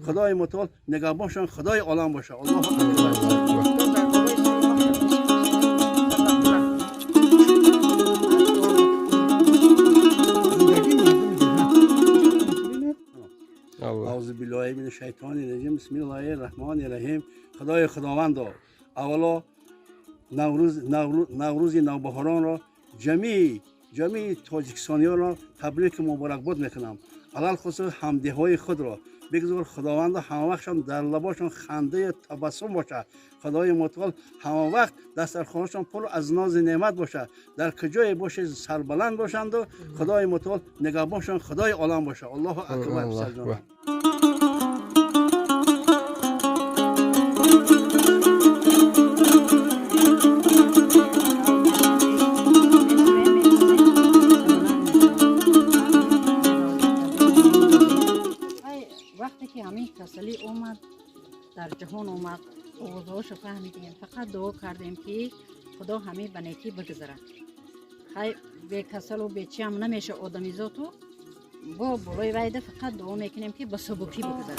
خدای متعال نگهبانشان خدای عالم باشه. الله اکبر. اعوذ بالله من الشیطان الرجیم. بسم الله الرحمن الرحیم. خدای خداوند اولا نوروز نوبهاران را جمعی تاجیکستانیان را تبریک مبارکباد میکنم. علل خصوص همدیه های خود را بگذار خداوند همه وقتشان در لباشان خنده تبسم باشه. خدای متعال همه وقت دسترخوانشان پر از ناز نعمت باشه. در کجای باشه سربلند باشند و خدای متعال نگهبانشان خدای عالم باشه. الله اکبر. وقتی که همین تسلی اومد در جهان اومد اوضاعش فهمیدیم، فقط دعا کردیم که خدا همه به نیکی بگذره. خیلی به کسل و به چی هم نمیشه آدمیزاتو با برای ویده فقط دعا میکنیم که به سبکی بگذره.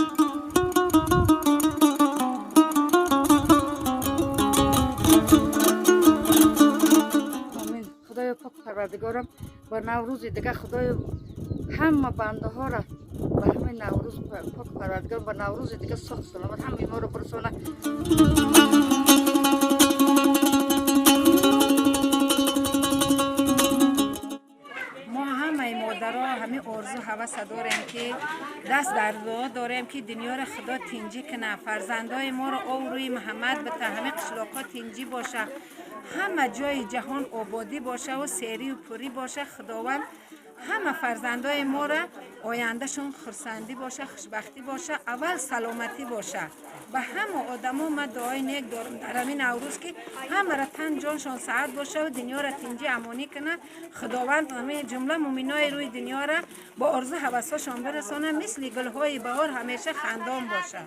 خدای پاک پروردگارم با نوروز دیگه خدای همه بنده ها را به همین نوروز پاک پروردگار با نوروز دیگه صحت سلامت همه ما رو برسونه. ما همه مادرها همه آرزو هوس داریم که دست در دعا داریم که دنیا را خدا تنجی کنه، فرزندای ما را او روی محمد به همه قشلاقا تنجی باشه، همه جای جهان آبادی باشه و سری و پوری باشه. خداوند همه فرزندای ما را آیندهشون خرسندی باشه، خوشبختی باشه، اول سلامتی باشه. به همه آدما ما دعای نیک دارم در همین نوروز که همه را تن جانشان سعادت باشه و دنیا را تنجی امانی کنه. خداوند همه جمله مومنای روی دنیا را با آرزو هوساشان برسانه، مثل گلهای بهار همیشه خندان باشه.